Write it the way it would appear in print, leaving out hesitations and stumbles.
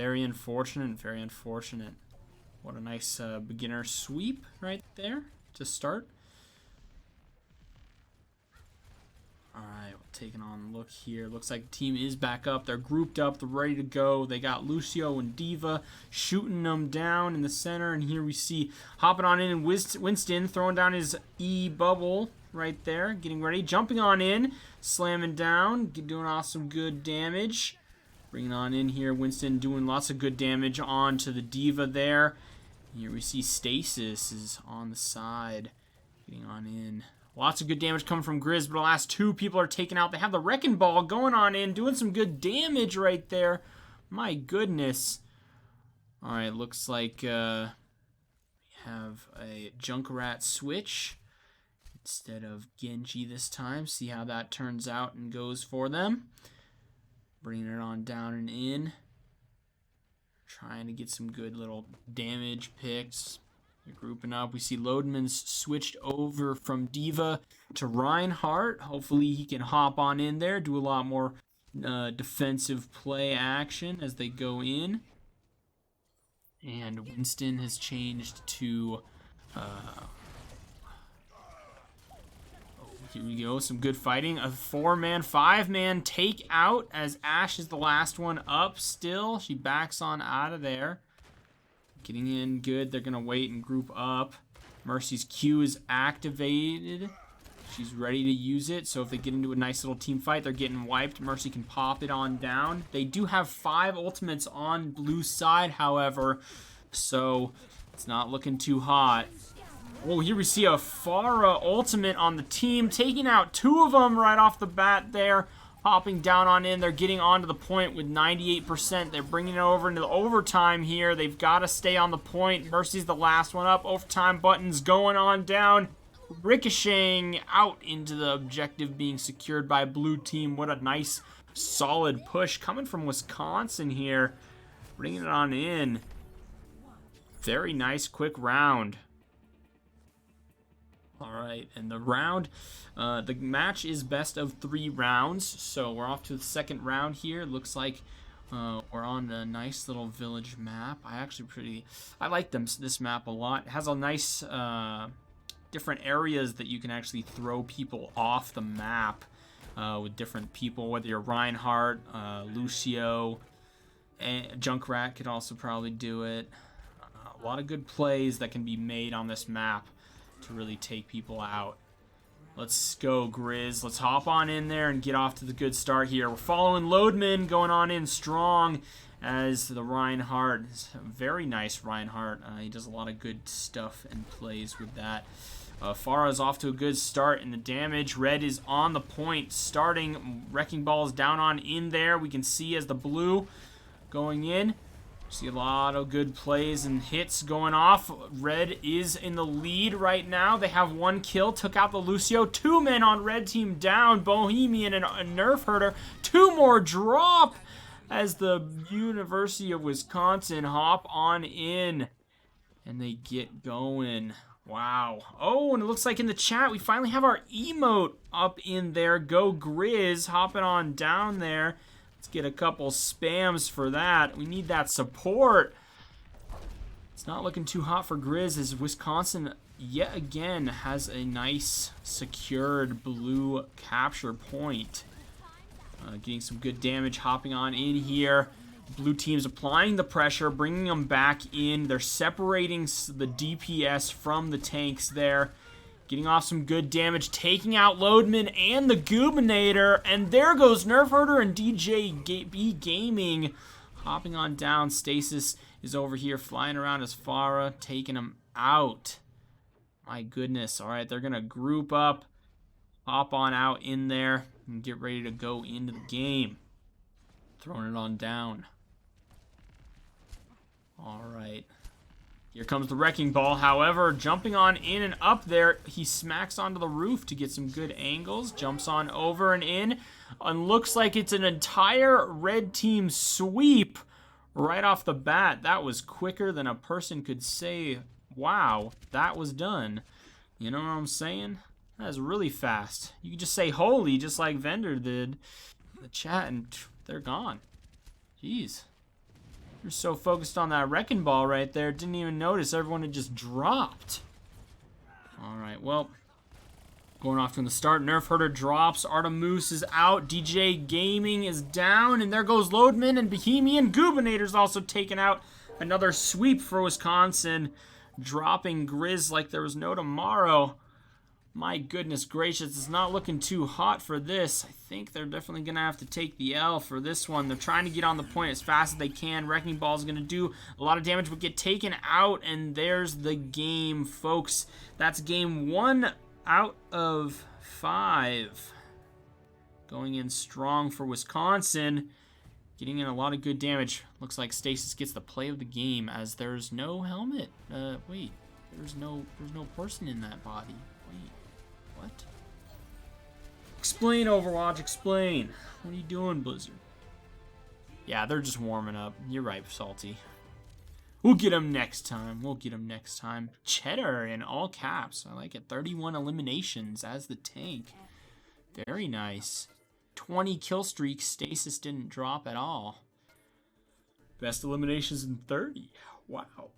Very unfortunate, very unfortunate. What a nice beginner sweep right there to start. Alright, taking on a look here. Looks like the team is back up. They're grouped up. They're ready to go. They got Lucio and Diva shooting them down in the center. And here we see hopping on in Winston throwing down his E-bubble right there. Getting ready. Jumping on in. Slamming down. Doing awesome good damage. Bringing on in here. Winston doing lots of good damage onto the Diva there. Here we see Stasis is on the side. Getting on in. Lots of good damage coming from Griz, but the last two people are taken out. They have the Wrecking Ball going on in, doing some good damage right there. My goodness. Alright, looks like we have a Junkrat switch instead of Genji this time. See how that turns out and goes for them. Bringing it on down and in. Trying to get some good little damage picks. They're grouping up. We see Lodeman's switched over from Diva to Reinhardt. Hopefully he can hop on in there, do a lot more defensive play action as they go in. And Winston has changed to... here we go, some good fighting. A 4-man, 5-man take out as Ashe is the last one up still. She backs on out of there. Getting in good. They're going to wait and group up. Mercy's Q is activated. She's ready to use it. So if they get into a nice little team fight, they're getting wiped. Mercy can pop it on down. They do have 5 ultimates on blue side, however. So it's not looking too hot. Oh, here we see a Pharah ultimate on the team. Taking out 2 of them right off the bat there. Hopping down on in. They're getting onto the point with 98%. They're bringing it over into the overtime here. They've got to stay on the point. Mercy's the last one up. Overtime buttons going on down. Ricocheting out into the objective being secured by blue team. What a nice, solid push coming from Wisconsin here. Bringing it on in. Very nice, quick round. Alright, and the round, the match is best of 3 rounds, so we're off to the second round here. Looks like we're on a nice little village map. I like this map a lot. It has a nice different areas that you can actually throw people off the map with different people, whether you're Reinhardt, Lucio, and Junkrat could also probably do it. A lot of good plays that can be made on this map to really take people out. Let's go, Griz. Let's hop on in there and get off to the good start here. We're following Lodeman going on in strong as the Reinhardt. Very nice Reinhardt. He does a lot of good stuff and plays with that. Pharah is off to a good start in the damage. Red is on the point starting. Wrecking Ball's down on in there. We can see as the blue going in. See a lot of good plays and hits going off. Red is in the lead right now. They have 1 kill. Took out the Lucio. 2 men on red team down. Bohemian and a Nerf Herder. 2 more drop as the University of Wisconsin hop on in. And they get going. Wow. Oh, and it looks like in the chat we finally have our emote up in there. Go Griz hopping on down there. Let's get a couple spams for that. We need that support. It's not looking too hot for Griz as Wisconsin yet again has a nice secured blue capture point. Getting some good damage hopping on in here. Blue team's applying the pressure, bringing them back in. They're separating the DPS from the tanks there. Getting off some good damage, taking out Lodeman and the Goobinator. And there goes Nerf Herder and DJ B Gaming. Hopping on down. Stasis is over here flying around as Pharah, taking him out. My goodness. Alright, they're going to group up, hop on out in there, and get ready to go into the game. Throwing it on down. Alright. Here comes the Wrecking Ball, however, jumping on in and up there. He smacks onto the roof to get some good angles. Jumps on over and in. And looks like it's an entire red team sweep right off the bat. That was quicker than a person could say, wow, that was done. You know what I'm saying? That was really fast. You could just say holy, just like Vendor did in the chat, and they're gone. Jeez. You're so focused on that wrecking ball right there, didn't even notice everyone had just dropped. Alright, well, going off from the start. Nerf Herder drops. Artemoose is out. DJ Gaming is down. And there goes Loadman. And Bohemian Goobinator's also taken out. Another sweep for Wisconsin. Dropping Griz like there was no tomorrow. My goodness gracious. It's not looking too hot for this. I think they're definitely going to have to take the L for this one. They're trying to get on the point as fast as they can. Wrecking Ball is going to do a lot of damage but get taken out. And there's the game, folks. That's game 1 out of 5. Going in strong for Wisconsin. Getting in a lot of good damage. Looks like Stasis gets the play of the game as there's no helmet. Wait. There's no person in that body. Wait. What? Explain, Overwatch. Explain. What are you doing, Blizzard? Yeah, they're just warming up. You're right, Salty. We'll get him next time. We'll get him next time. Cheddar in all caps. I like it. 31 eliminations as the tank. Very nice. 20 kill streaks. Stasis didn't drop at all. Best eliminations in 30. Wow.